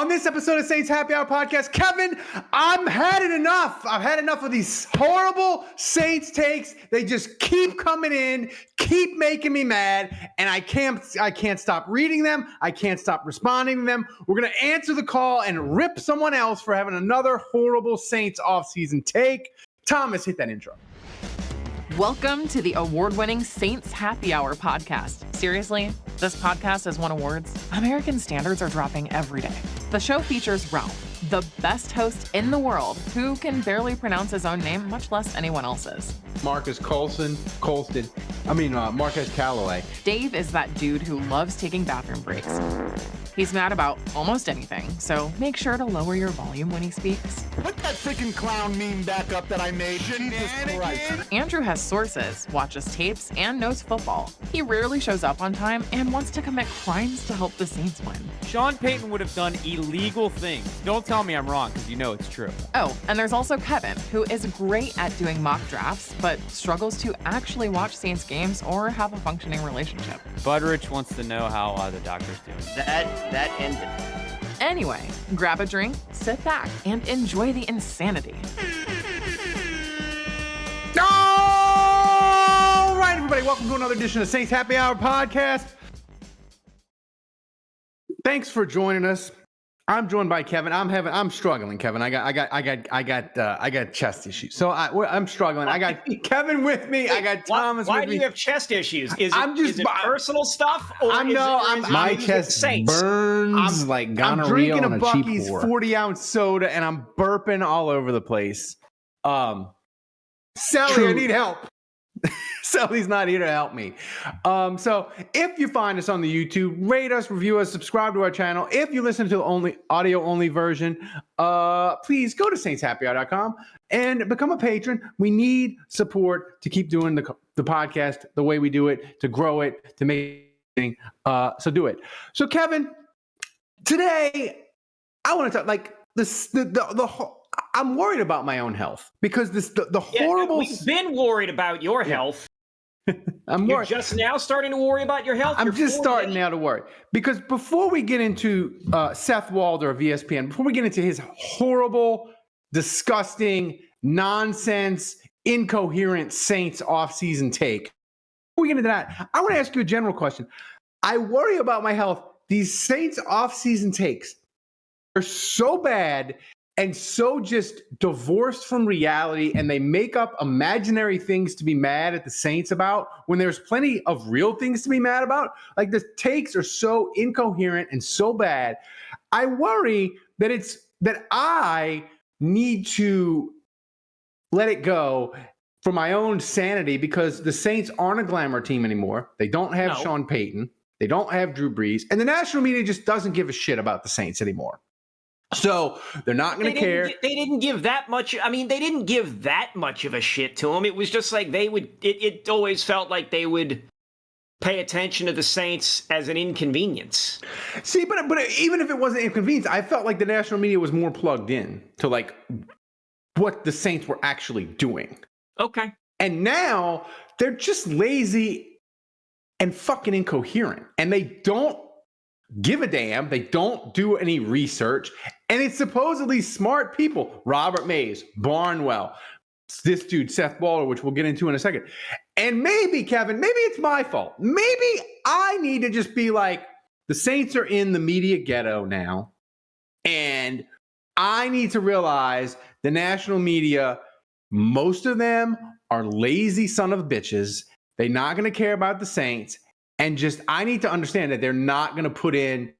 On this episode of Saints Happy Hour Podcast, Kevin, I've had enough. I've had enough of these horrible Saints takes. They just keep coming in, keep making me mad, and I can't stop reading them. I can't stop responding to them. We're going to answer the call and rip someone else for having another horrible Saints offseason take. Thomas, hit that intro. Welcome to the award-winning Saints Happy Hour podcast. Seriously, this podcast has won awards. American standards are dropping every day. The show features Ralph, the best host in the world, who can barely pronounce his own name, much less anyone else's. Marcus Marquez Callaway. Dave is that dude who loves taking bathroom breaks. He's mad about almost anything, so make sure to lower your volume when he speaks. Put that freaking clown meme back up that I made. Jesus Christ. Andrew has sources, watches tapes, and knows football. He rarely shows up on time and wants to commit crimes to help the Saints win. Sean Payton would have done illegal things. Don't tell me I'm wrong, because you know it's true. Oh, and there's also Kevin, who is great at doing mock drafts, but struggles to actually watch Saints games or have a functioning relationship. Budrich wants to know how the doctor's doing. That ended. Anyway, grab a drink, sit back, and enjoy the insanity. All right, everybody, welcome to another edition of Saints Happy Hour Podcast. Thanks for joining us. I'm joined by Kevin. I'm struggling, Kevin. I got chest issues, so I'm struggling. I got Kevin with me. I got Thomas with me. Why do you have chest issues? Is it personal stuff? Or my chest burns like gonorrhea. I'm drinking a Buc-ee's 40-ounce soda, and I'm burping all over the place. Sally, I need help. Sally's not here to help me. So if you find us on the YouTube, rate us, review us, subscribe to our channel. If you listen to the audio-only version, please go to saintshappyhour.com and become a patron. We need support to keep doing the podcast the way we do it, to grow it, to make it. So do it. So Kevin, today I want to talk like this. The whole. I'm worried about my own health because the horrible. We've been worried about your health. You're just now starting to worry about your health? I'm just starting now to worry. Because before we get into Seth Walder of ESPN, before we get into his horrible, disgusting, nonsense, incoherent Saints offseason take, before we get into that, I want to ask you a general question. I worry about my health. These Saints offseason takes are so bad and so just divorced from reality, and they make up imaginary things to be mad at the Saints about when there's plenty of real things to be mad about. Like, the takes are so incoherent and so bad. I worry that I need to let it go for my own sanity, because the Saints aren't a glamour team anymore. They don't have Sean Payton. They don't have Drew Brees. And the national media just doesn't give a shit about the Saints anymore. So they're not going to care. They didn't give that much. I mean, they didn't give that much of a shit to them. It was just like they would. It always felt like they would pay attention to the Saints as an inconvenience. See, but even if it wasn't inconvenience, I felt like the national media was more plugged in to like what the Saints were actually doing. Okay. And now they're just lazy and fucking incoherent, and they don't give a damn. They don't do any research. And it's supposedly smart people. Robert Mays, Barnwell, this dude, Seth Walder, which we'll get into in a second. And maybe, Kevin, maybe it's my fault. Maybe I need to just be like, the Saints are in the media ghetto now. And I need to realize the national media, most of them are lazy son of bitches. They're not going to care about the Saints. And just, I need to understand that they're not going to put in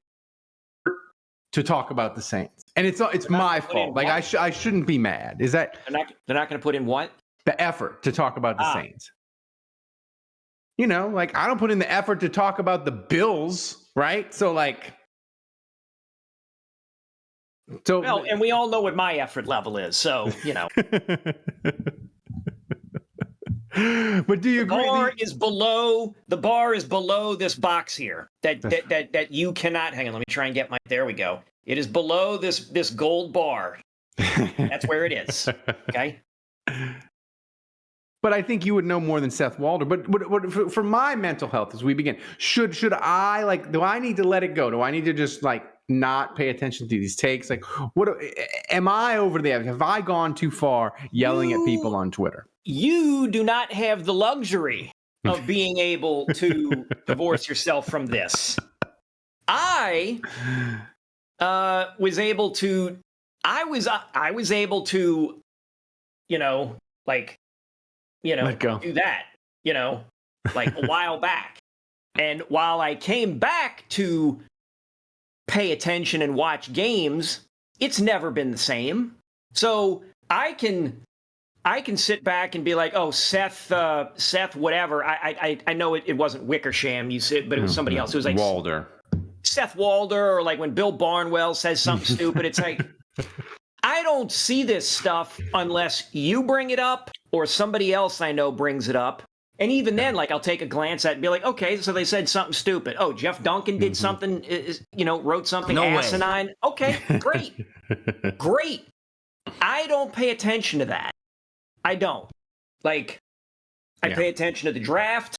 to talk about the Saints. And it's my fault. Like, I shouldn't be mad. Is that they're not going to put in what? The effort to talk about the Saints. You know, like, I don't put in the effort to talk about the Bills, right? So like, well, and we all know what my effort level is. So, you know. But do you agree? The bar is below this box here that you cannot. Hang on, let me try and get there we go. It is below this gold bar. That's where it is. Okay. But I think you would know more than Seth Walder. But for my mental health as we begin, should I, like, do I need to let it go? Do I need to just, like, not pay attention to these takes? Like, what am I over there? Have I gone too far yelling at people on Twitter? You do not have the luxury of being able to divorce yourself from this. I was able to, Let go. do that, like a while back. And while I came back to pay attention and watch games, it's never been the same. So I can sit back and be like, oh, Seth, whatever. I know it wasn't Wickersham, you said, but it was somebody else. It was like Walder. Seth Walder, or like when Bill Barnwell says something stupid. It's like, I don't see this stuff unless you bring it up or somebody else I know brings it up. And even then, like, I'll take a glance at it and be like, okay, so they said something stupid. Oh, Jeff Duncan did something, wrote something asinine. Okay, great. Great. I don't pay attention to that. I don't. Like, I pay attention to the draft.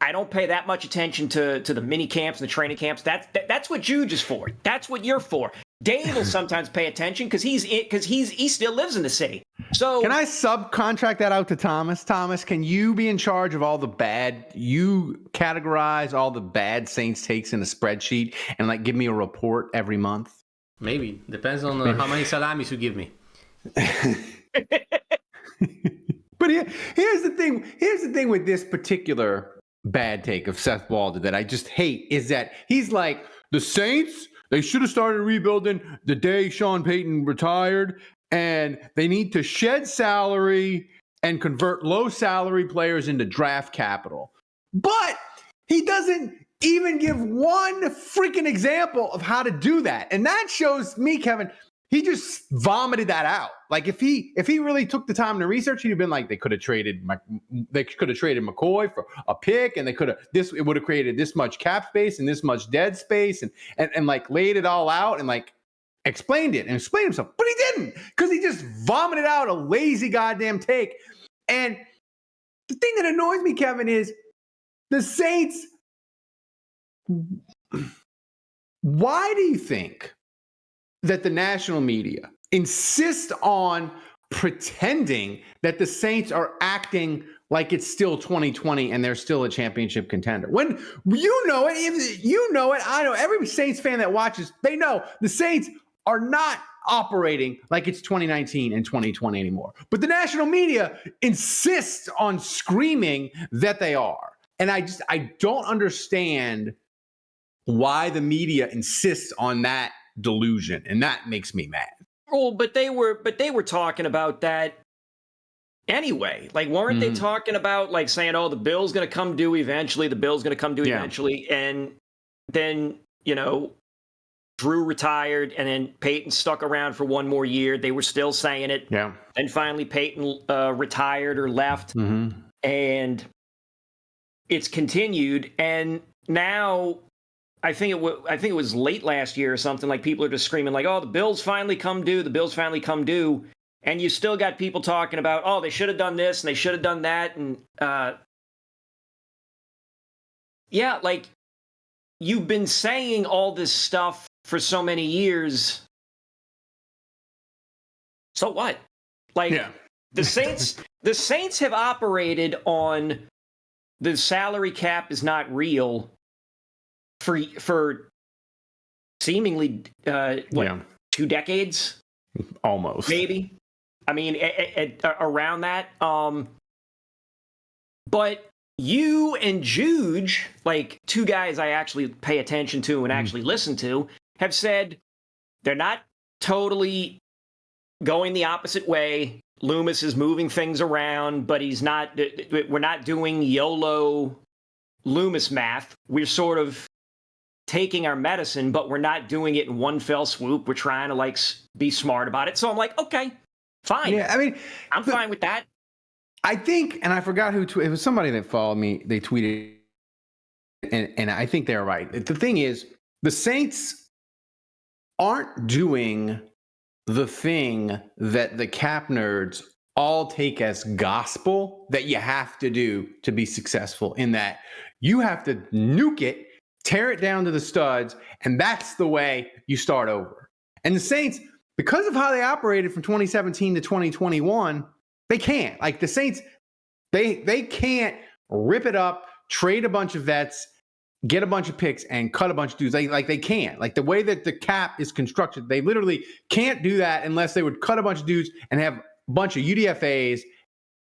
I don't pay that much attention to the mini camps and the training camps. That's what Juge is for. That's what you're for. Dave will sometimes pay attention because he still lives in the city. So can I subcontract that out to Thomas? Thomas, can you be in charge of all the bad? You categorize all the bad Saints takes in a spreadsheet and like give me a report every month. Maybe depends on how many salamis you give me. But here's the thing. Here's the thing with this particular bad take of Seth Walder that I just hate is that he's like, the Saints, they should have started rebuilding the day Sean Payton retired, and they need to shed salary and convert low salary players into draft capital. But he doesn't even give one freaking example of how to do that. And that shows me, Kevin, he just vomited that out. Like if he really took the time to research, he'd have been like, they could have traded McCoy for a pick, and it would have created this much cap space and this much dead space, and like laid it all out and like explained himself. But he didn't, because he just vomited out a lazy goddamn take. And the thing that annoys me, Kevin, is the Saints. Why do you think that the national media insist on pretending that the Saints are acting like it's still 2020 and they're still a championship contender? When you know it, I know every Saints fan that watches, they know the Saints are not operating like it's 2019 and 2020 anymore. But the national media insists on screaming that they are. And I don't understand why the media insists on that delusion, and that makes me mad. Oh, but they were talking about that anyway. Like, weren't they talking about like saying, "Oh, the bill's going to come due eventually. The bill's going to come due eventually," and then Drew retired, and then Peyton stuck around for one more year. They were still saying it. Yeah. And finally, Peyton retired or left, and it's continued. And now, I think it was late last year or something. Like, people are just screaming like, "Oh, the bills finally come due. The bills finally come due." And you still got people talking about, "Oh, they should have done this and they should have done that." And like, you've been saying all this stuff for so many years. So what? Like, the Saints have operated on the salary cap is not real for seemingly 2 decades, almost, maybe. I mean, around that. But you and Juge, like two guys I actually pay attention to and actually listen to, have said they're not totally going the opposite way. Loomis is moving things around, but he's not. We're not doing YOLO Loomis math. We're sort of taking our medicine, but we're not doing it in one fell swoop. We're trying to like be smart about it. So I'm like, okay, fine. Yeah, I mean, I'm fine with that. I think, and I forgot who it was. Somebody that followed me. They tweeted, and I think they're right. The thing is, the Saints aren't doing the thing that the cap nerds all take as gospel that you have to do to be successful. In that you have to nuke it tear it down to the studs, and that's the way you start over. And the Saints, because of how they operated from 2017 to 2021, they can't. Like the Saints, they can't rip it up, trade a bunch of vets, get a bunch of picks, and cut a bunch of dudes. They can't. Like the way that the cap is constructed, they literally can't do that unless they would cut a bunch of dudes and have a bunch of UDFAs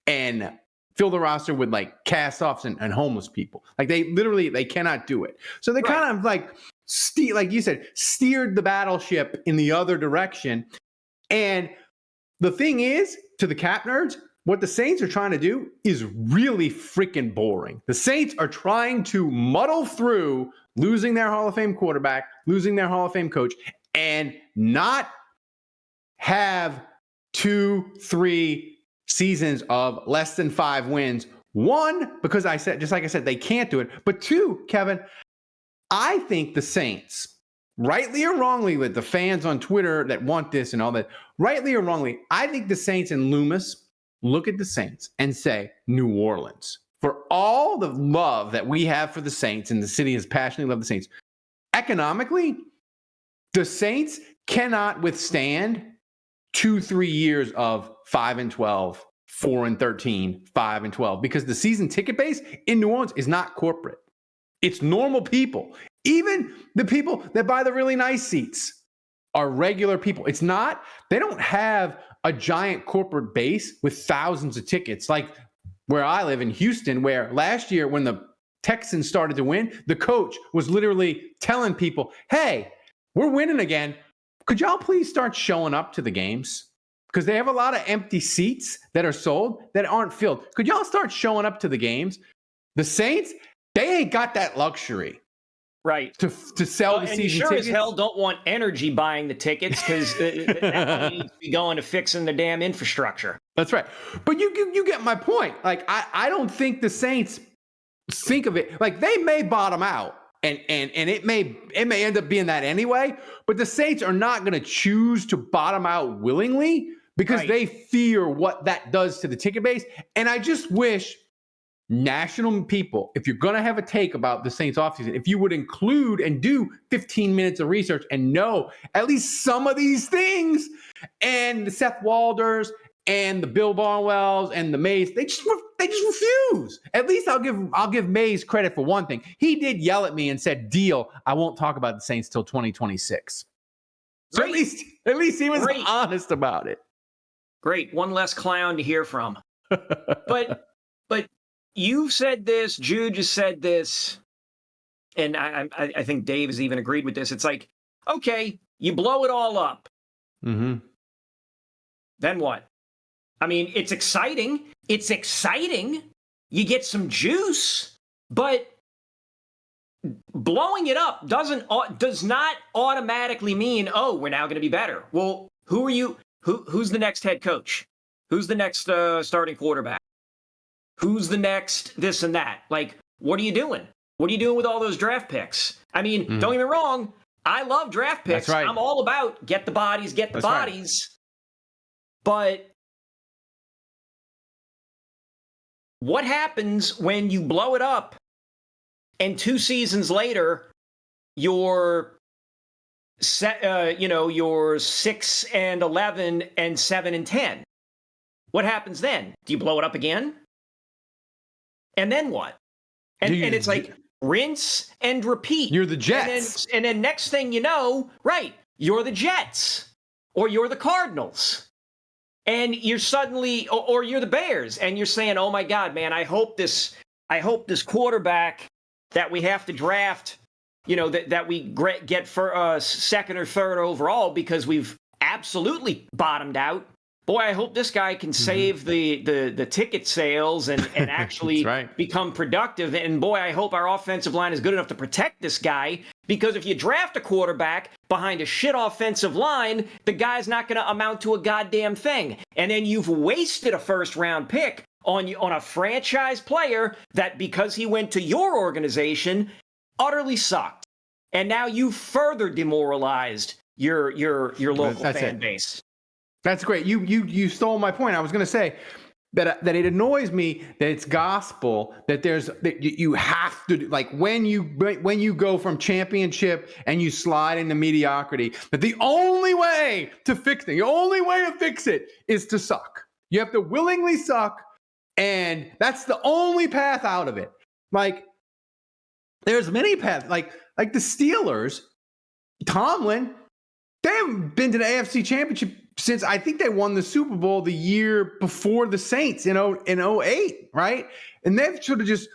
and fill the roster with like cast-offs and homeless people. Like they cannot do it. So they kind of like like you said, steered the battleship in the other direction. And the thing is, to the cap nerds, what the Saints are trying to do is really freaking boring. The Saints are trying to muddle through losing their Hall of Fame quarterback, losing their Hall of Fame coach, and not have 2-3 seasons of less than 5 wins. One, because just like I said, they can't do it. But two, Kevin, I think the Saints, rightly or wrongly, with the fans on Twitter that want this and all that, rightly or wrongly, I think the Saints and Loomis look at the Saints and say, New Orleans. For all the love that we have for the Saints, and the city has passionately loved the Saints, economically, the Saints cannot withstand 2-3 years of 5-12, 4-13, 5-12, because the season ticket base in New Orleans is not corporate. It's normal people. Even the people that buy the really nice seats are regular people. It's not, they don't have a giant corporate base with thousands of tickets like where I live in Houston, where last year when the Texans started to win, the coach was literally telling people, hey, we're winning again. Could y'all please start showing up to the games? Because they have a lot of empty seats that are sold that aren't filled. Could y'all start showing up to the games? The Saints, they ain't got that luxury. Right. To sell the season tickets. You sure tickets. as hell don't want energy buying the tickets, because that money needs to be going to fixing the damn infrastructure. That's right. But you get my point. Like, I don't think the Saints think of it. Like, they may bottom out, and it may end up being that anyway, but the Saints are not going to choose to bottom out willingly because they fear what that does to the ticket base. And I just wish national people, if you're going to have a take about the Saints offseason, if you would include and do 15 minutes of research and know at least some of these things. And the Seth Walders and the Bill Barnwells and the Mays, they just refuse. At least I'll give Mays credit for one thing. He did yell at me and said, "Deal, I won't talk about the Saints till 2026." So at least he was honest about it. Great, one less clown to hear from. But you've said this, Jude just said this, and I think Dave has even agreed with this. It's like, okay, you blow it all up. Mm-hmm. Then what? I mean, it's exciting. It's exciting. You get some juice, but blowing it up does not automatically mean, oh, we're now going to be better. Well, who are you? Who's the next head coach? Who's the next starting quarterback? Who's the next this and that? Like, what are you doing? What are you doing with all those draft picks? I mean, don't get me wrong. I love draft picks. That's right. I'm all about get the bodies. That's Right. But what happens when you blow it up and 2 seasons later you're 6-11 and 7-10? What happens then? Do you blow it up again? And then what? And it's like rinse and repeat. You're the Jets. And then next thing you know, right, you're the Jets or you're the Cardinals. And you're suddenly, or you're the Bears, and you're saying, oh my God, man, I hope this quarterback that we have to draft, that we get for second or third overall because we've absolutely bottomed out. Boy, I hope this guy can save the ticket sales and actually become productive. And boy, I hope our offensive line is good enough to protect this guy, because if you draft a quarterback behind a shit offensive line, the guy's not going to amount to a goddamn thing. And then you've wasted a first-round pick on a franchise player that, because he went to your organization, utterly sucked. And now you further demoralized your local fan base. That's great. You stole my point. I was going to say, that it annoys me that it's gospel that you have to, like, when you go from championship and you slide into mediocrity, that the only way to fix it is to suck. You have to willingly suck, and that's the only path out of it. Like, there's many paths. Like the Steelers, Tomlin, they haven't been to the AFC Championship since I think they won the Super Bowl the year before the Saints in 08, right? And they've sort of just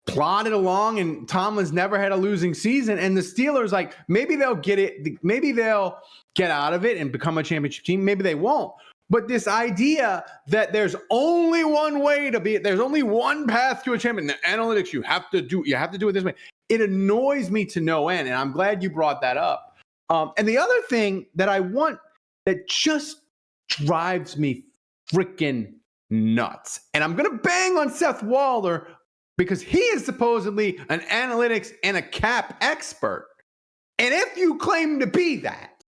plodded along, and Tomlin's never had a losing season. And the Steelers, like, maybe they'll get it. Maybe they'll get out of it and become a championship team. Maybe they won't. But this idea that there's only one way to be, there's only one path to a champion. The analytics, you have to do it this way. It annoys me to no end. And I'm glad you brought that up. And the other thing that I want that just drives me freaking nuts, and I'm going to bang on Seth Walder because he is supposedly an analytics and a cap expert. And if you claim to be that,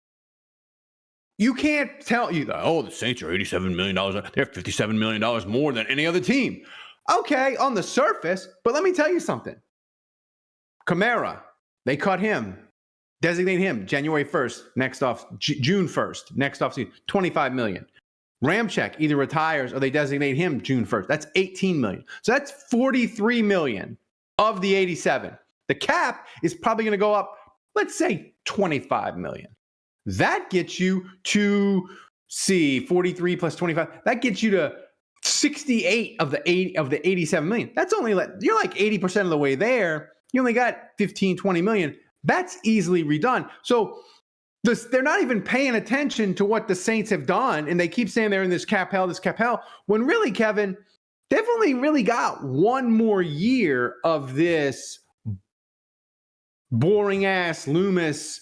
you can't tell the Saints are $87 million. They're $57 million more than any other team. Okay, on the surface, but let me tell you something. Kamara, they cut him. Designate him January 1st, next off, June 1st, next off season, $25 million. Ramczyk either retires or they designate him June 1st. That's $18 million. So that's $43 million of the 87. The cap is probably going to go up, let's say $25 million. That gets you to 43 plus 25. That gets you to 68 of the 87 million. That's only you're like 80% of the way there. You only got 15, 20 million. That's easily redone. So they're not even paying attention to what the Saints have done, and they keep saying they're in this cap hell, when really, Kevin, they've only really got one more year of this boring-ass Loomis.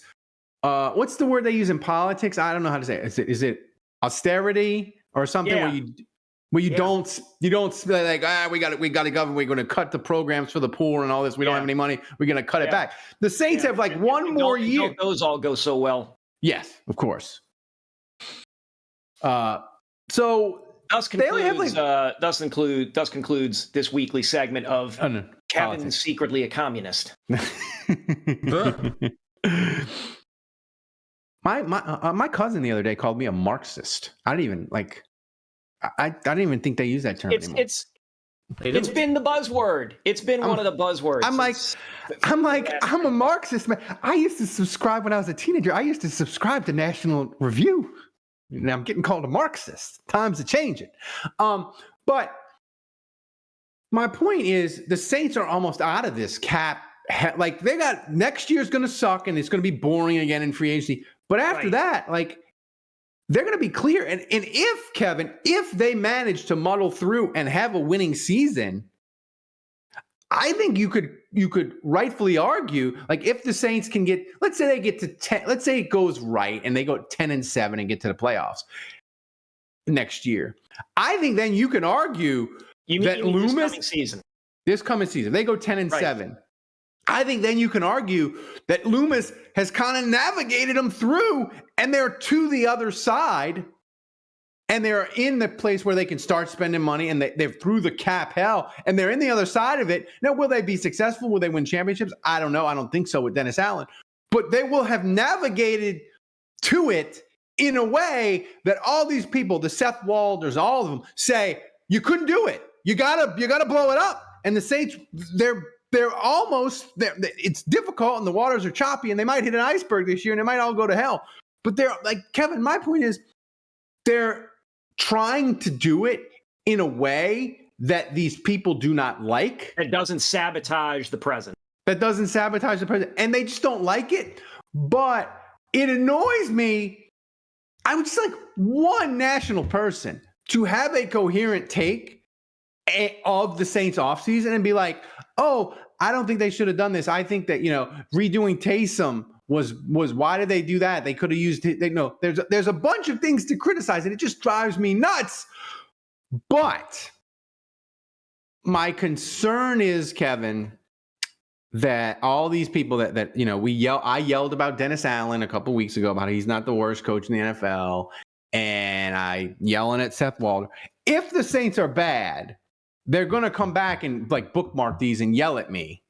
What's the word they use in politics? I don't know how to say it. Is it austerity or something where you don't like, we got to govern. We're going to cut the programs for the poor and all this. We don't have any money. We're going to cut it back. The Saints have like one more year. Those all go so well. Yes, of course. So thus concludes this weekly segment of Kevin politics. Secretly a communist. My cousin the other day called me a Marxist. I didn't even think they use that term anymore. It's been the buzzword. It's been one of the buzzwords. I'm a Marxist, man. I used to subscribe when I was a teenager. I used to subscribe to National Review. Now I'm getting called a Marxist. Times are changing. But my point is the Saints are almost out of this cap. Like, they got next year's going to suck and it's going to be boring again in free agency. But after that, like, they're going to be clear. And if, Kevin, if they manage to muddle through and have a winning season, I think you could rightfully argue, like, if the Saints can get, let's say they get to 10, let's say it goes right and they go 10-7 and get to the playoffs next year. I think then you can argue that Loomis this coming season, they go 10-7. I think then you can argue that Loomis has kind of navigated them through, and they're to the other side, and they're in the place where they can start spending money, and they're through the cap hell, and they're in the other side of it. Now, will they be successful? Will they win championships? I don't know. I don't think so with Dennis Allen. But they will have navigated to it in a way that all these people, the Seth Walders, all of them, say, you couldn't do it. You gotta blow it up. And the Saints, they're almost there. It's difficult and the waters are choppy and they might hit an iceberg this year and they might all go to hell. But they're like, Kevin, my point is they're trying to do it in a way that these people do not like. That doesn't sabotage the present. And they just don't like it. But it annoys me. I would just like one national person to have a coherent take of the Saints offseason and be like, oh, I don't think they should have done this. I think that, redoing Taysom was why did they do that? They could have used it. There's a bunch of things to criticize, and it just drives me nuts. But my concern is, Kevin, that all these people that I yelled about Dennis Allen a couple weeks ago about he's not the worst coach in the NFL. and I yelling at Seth Walder. If the Saints are bad, they're going to come back and like bookmark these and yell at me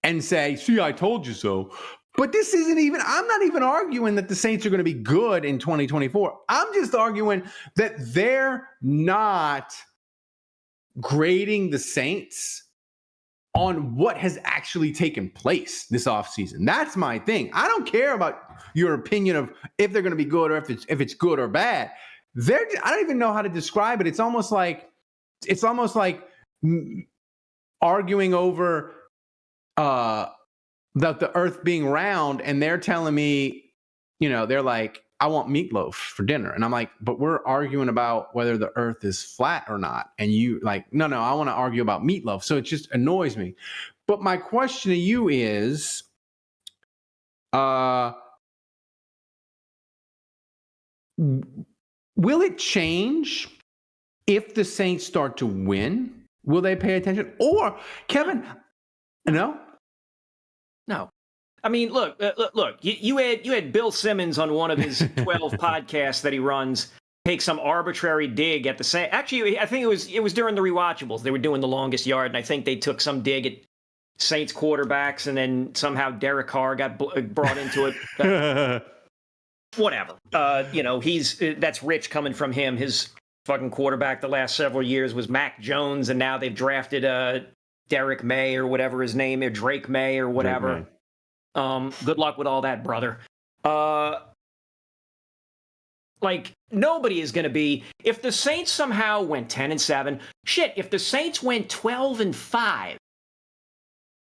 and say, see, I told you so. But this isn't even, I'm not even arguing that the Saints are going to be good in 2024. I'm just arguing that they're not grading the Saints on what has actually taken place this offseason. That's my thing. I don't care about your opinion of if they're going to be good or if it's good or bad. I don't even know how to describe it. It's almost like arguing over the earth being round, and they're telling me, they're like, I want meatloaf for dinner. And I'm like, but we're arguing about whether the earth is flat or not. And you like, no, I want to argue about meatloaf. So it just annoys me. But my question to you is, will it change if the Saints start to win? Will they pay attention? Or, Kevin, no? No. I mean, look. You had Bill Simmons on one of his 12 podcasts that he runs take some arbitrary dig at the Saints. Actually, I think it was during the rewatchables. They were doing the longest yard, and I think they took some dig at Saints quarterbacks, and then somehow Derek Carr got brought into it. Whatever. That's rich coming from him. His fucking quarterback the last several years was Mac Jones, and now they've drafted Derek May or whatever his name is, Drake May or whatever. Good luck with all that, brother. Nobody is going to be, if the Saints somehow went 10-7, if the Saints went 12-5,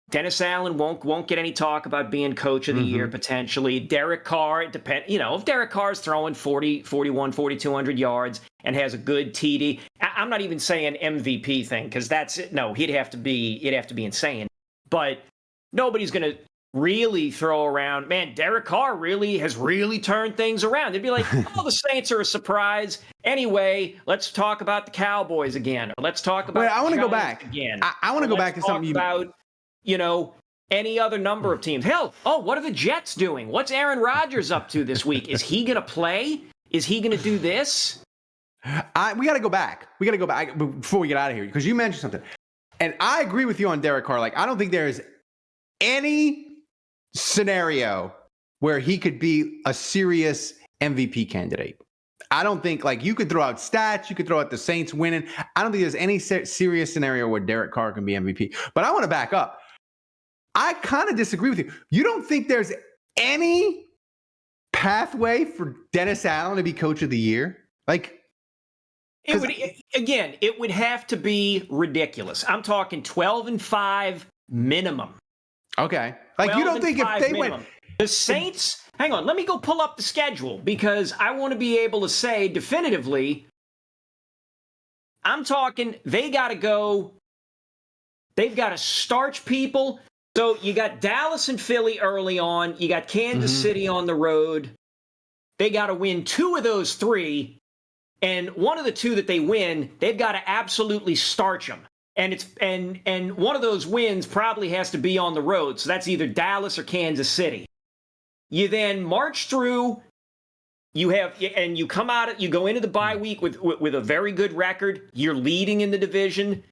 Dennis Allen won't get any talk about being coach of the year potentially. Derek Carr, if Derek Carr's throwing 40, 41, 4,200 yards and has a good TD, I'm not even saying MVP thing, because he'd have to be insane. But nobody's going to really throw around, man, Derek Carr has really turned things around. They'd be like, oh, the Saints are a surprise. Anyway, let's talk about the Cowboys again. Or let's talk about I want to go back again. I want to go back to something about, any other number of teams. Hell, what are the Jets doing? What's Aaron Rodgers up to this week? Is he going to play? Is he going to do this? We got to go back. Before we get out of here, because you mentioned something. And I agree with you on Derek Carr. I don't think there is any scenario where he could be a serious MVP candidate. I don't think, you could throw out stats, you could throw out the Saints winning. I don't think there's any serious scenario where Derek Carr can be MVP. But I want to back up. I kind of disagree with you. You don't think there's any pathway for Dennis Allen to be coach of the year? It would have to be ridiculous. I'm talking 12-5 minimum. Okay. You don't think if they went... The Saints... Hang on, let me go pull up the schedule, because I want to be able to say definitively, I'm talking they've got to starch people. So you got Dallas and Philly early on. You got Kansas City on the road. They got to win 2 of those 3. And one of the 2 that they win, they've got to absolutely starch them. And one of those wins probably has to be on the road. So that's either Dallas or Kansas City. You then march through. You go into the bye week with a very good record. You're leading in the division.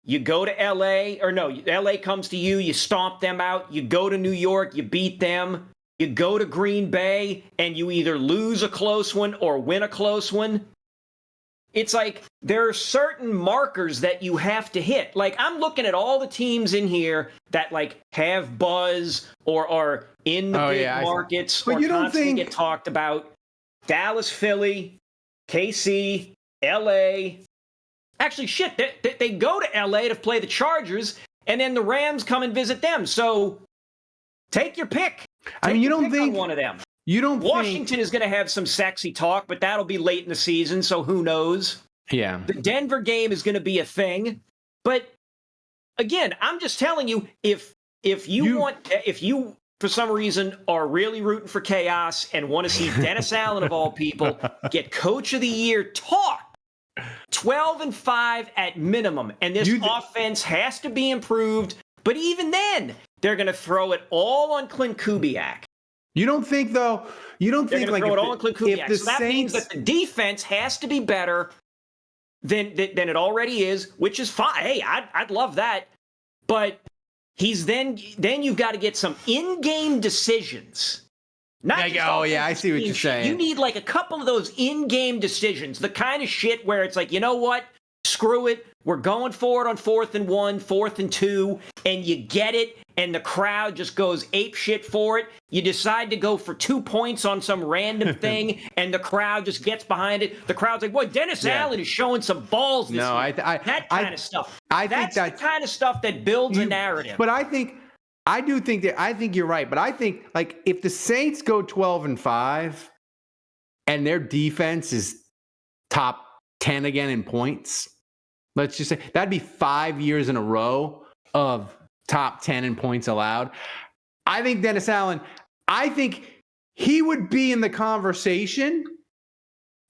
You go to LA comes to you, you stomp them out. You go to New York, you beat them. You go to Green Bay, and you either lose a close one or win a close one. It's there are certain markers that you have to hit. I'm looking at all the teams in here that have buzz or are in the big markets or constantly get talked about. Dallas, Philly, KC, LA. Actually, they go to LA to play the Chargers, and then the Rams come and visit them. So take your pick. You don't think on one of them. You don't Washington is going to have some sexy talk, but that'll be late in the season, so who knows? Yeah. The Denver game is going to be a thing. But again, I'm just telling you, if you for some reason are really rooting for chaos and want to see Dennis Allen of all people get coach of the year talk, 12-5 at minimum, and this offense has to be improved. But even then, they're going to throw it all on Clint Kubiak. You don't think though? You don't They're think going to like throw it all, including Kubiak. So that means Saints, that the defense has to be better than it already is, which is fine. Hey, I'd love that. But then you've got to get some in-game decisions. Not just I see what you're saying. You need like a couple of those in-game decisions, the kind of shit where it's like, you know what? Screw it. We're going for it on 4th and 1, 4th and 2, and you get it, and the crowd just goes ape shit for it. You decide to go for 2 points on some random thing, and the crowd just gets behind it. The crowd's like, boy, Dennis Allen is showing some balls this week. That kind of stuff. That's the kind of stuff that builds a narrative. But I think you're right. But I think like if the Saints go 12-5 and their defense is top 10 again in points, let's just say that'd be 5 years in a row of top 10 in points allowed. I think Dennis Allen, I think he would be in the conversation,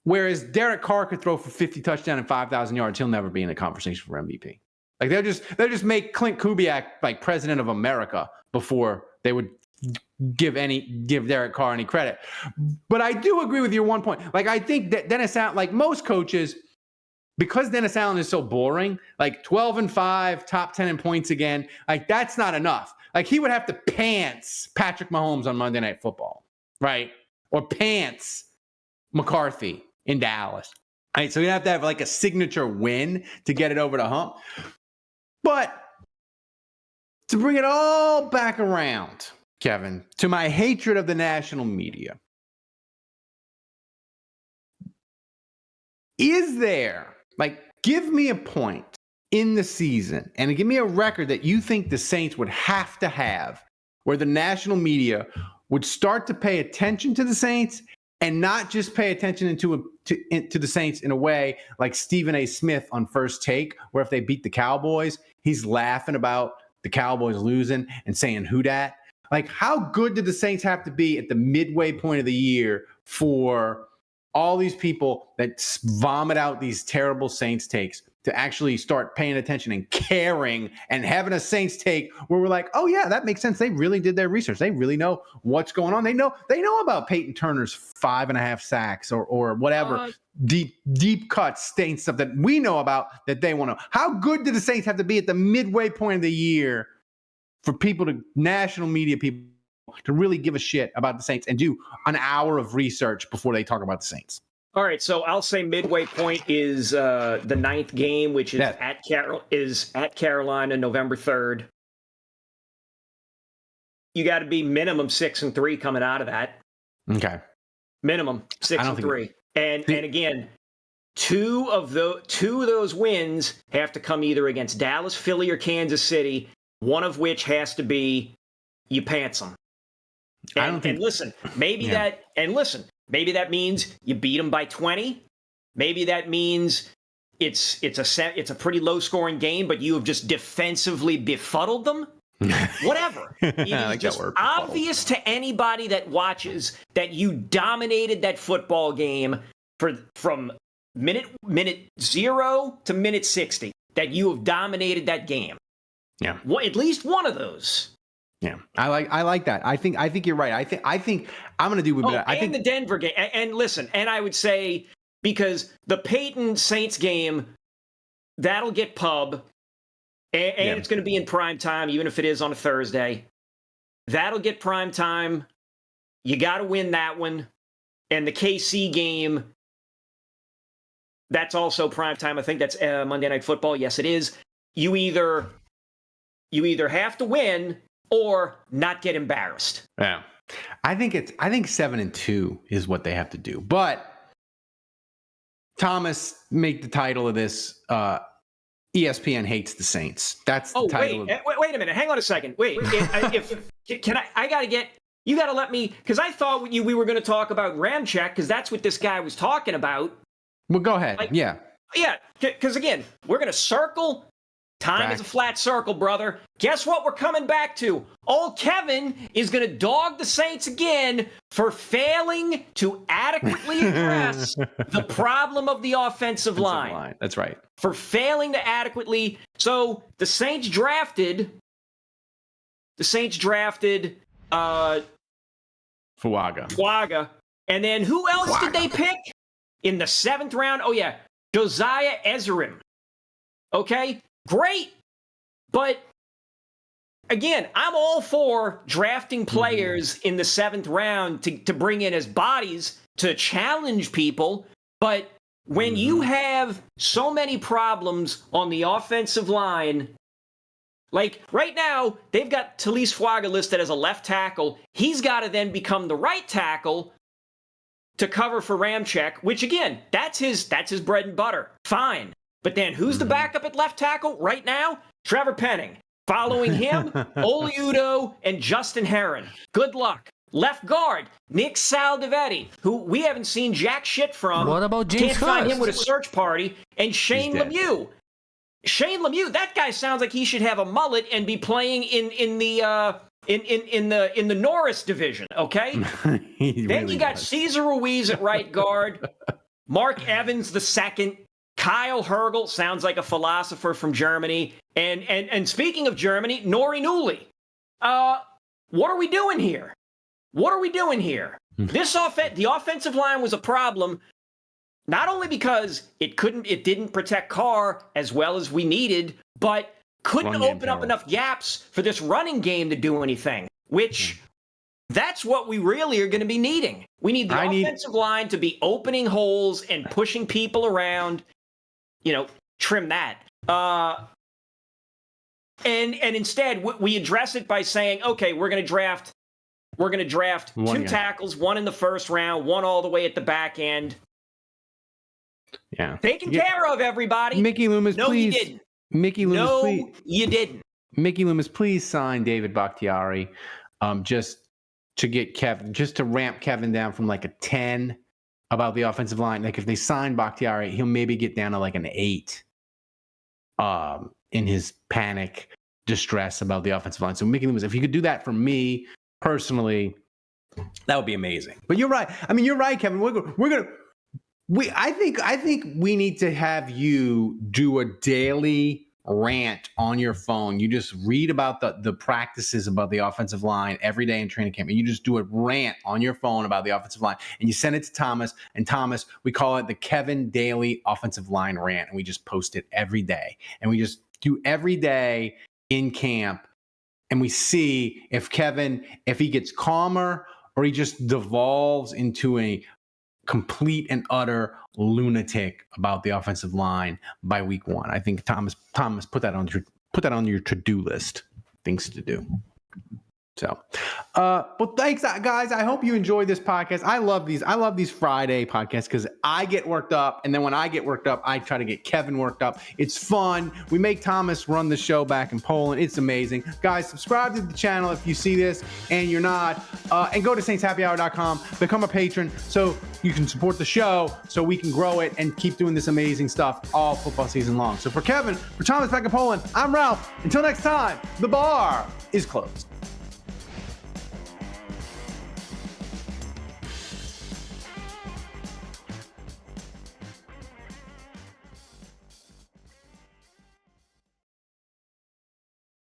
whereas Derek Carr could throw for 50 touchdowns and 5,000 yards. He'll never be in the conversation for MVP. Like they'll just make Clint Kubiak like president of America before they would give Derek Carr any credit. But I do agree with your one point. Like I think that Dennis Allen, like most coaches, because Dennis Allen is so boring, like 12-5, top 10 in points again, like that's not enough. Like he would have to pants Patrick Mahomes on Monday Night Football, right? Or pants McCarthy in Dallas. All right, so you'd have to have like a signature win to get it over the hump. But to bring it all back around, Kevin, to my hatred of the national media, is there, like, give me a point in the season and give me a record that you think the Saints would have to have where the national media would start to pay attention to the Saints and not just pay attention to the Saints in a way like Stephen A. Smith on First Take, where if they beat the Cowboys, he's laughing about the Cowboys losing and saying who dat. Like, how good did the Saints have to be at the midway point of the year for all these people that vomit out these terrible Saints takes to actually start paying attention and caring and having a Saints take where we're like, oh yeah, that makes sense. They really did their research. They really know what's going on. They know about Peyton Turner's 5.5 sacks or whatever deep cuts, stain stuff that we know about that they want to. How good did the Saints have to be at the midway point of the year for people national media people to really give a shit about the Saints and do an hour of research before they talk about the Saints? All right, so I'll say midway point is the 9th game, which is at Carolina, November 3rd. You got to be minimum 6-3 coming out of that. Okay, minimum 6-3, and again, two of those wins have to come either against Dallas, Philly, or Kansas City. One of which has to be you pants them. And listen, maybe that means you beat them by 20. Maybe that means it's a pretty low scoring game, but you have just defensively befuddled them. Whatever. It is just obvious to anybody that watches that you dominated that football game from minute 0 to minute 60. That you have dominated that game. Yeah. Well, at least one of those. Yeah, I like that. I think you're right. I think I'm going to do. I think the Denver game. And listen, and I would say because the Peyton Saints game, that'll get pub, and it's going to be in prime time, even if it is on a Thursday. That'll get prime time. You got to win that one, and the KC game. That's also prime time. I think that's Monday Night Football. Yes, it is. You either have to win or not get embarrassed. Yeah. I think 7-2 is what they have to do. But Thomas, make the title of this ESPN hates the Saints. That's the title. Wait a minute. Hang on a second. Wait. You got to let me, because I thought we were going to talk about Ramczyk, because that's what this guy was talking about. Well, go ahead. Yeah, because again, we're going to circle. Time is a flat circle, brother. Guess what we're coming back to? Old Kevin is going to dog the Saints again for failing to adequately address the problem of the offensive line. That's right. For failing to adequately. So the Saints drafted Fuaga. And then who else did they pick in the 7th round? Oh, yeah, Josiah Ezrin. Okay, great. But again, I'm all for drafting players in the 7th round to bring in as bodies to challenge people. But when you have so many problems on the offensive line, like right now, they've got Talise Fuaga listed as a left tackle. He's got to then become the right tackle to cover for Ramczyk, which again, that's his bread and butter. Fine. But then who's the backup at left tackle right now? Trevor Penning. Following him, Oli Udoh and Justin Herron. Good luck. Left guard, Nick Saldivetti, who we haven't seen jack shit from. What about James Can't find Hurst? him with a search party. And Shane Lemieux. Shane Lemieux, that guy sounds like he should have a mullet and be playing in the Norris division, okay? Then really you got does. Cesar Ruiz at right guard, Mark Evans II, Kyle Hergel, sounds like a philosopher from Germany, and speaking of Germany, Nori Nuli. What are we doing here? The offensive line was a problem, not only because it didn't protect Carr as well as we needed, but couldn't open up enough gaps for this running game to do anything, which that's what we really are going to be needing. We need the offensive line to be opening holes and pushing people around, trim that. And instead, we address it by saying, okay, we're going to draft 2 tackles, 1 in the 1st round, 1 all the way at the back end. Yeah. Taken care of, everybody. Mickey Loomis, no, please. you didn't. Mickey Loomis, no, please. you didn't. Mickey Loomis, please sign David Bakhtiari, just to get Kevin, just to ramp Kevin down from like a 10 about the offensive line. Like if they sign Bakhtiari, he'll maybe get down to like an 8 in his panic, distress about the offensive line. So Mickey Loomis, if you could do that for me personally, that would be amazing. But you're right. I mean, you're right, Kevin. I think we need to have you do a daily rant on your phone. You just read about the practices about the offensive line every day in training camp, and you just do a rant on your phone about the offensive line, and you send it to Thomas. And Thomas, we call it the Kevin Daily Offensive Line Rant, and we just post it every day. And we just do every day in camp, and we see if he gets calmer or he just devolves into a complete and utter lunatic about the offensive line by week 1. I think Thomas put that on your to-do list, things to do. So, well, thanks, guys. I hope you enjoyed this podcast. I love these Friday podcasts because I get worked up, and then when I get worked up, I try to get Kevin worked up. It's fun. We make Thomas run the show back in Poland. It's amazing. Guys, subscribe to the channel if you see this and you're not, and go to saintshappyhour.com, become a patron so you can support the show so we can grow it and keep doing this amazing stuff all football season long. So for Kevin, for Thomas back in Poland, I'm Ralph. Until next time, the bar is closed.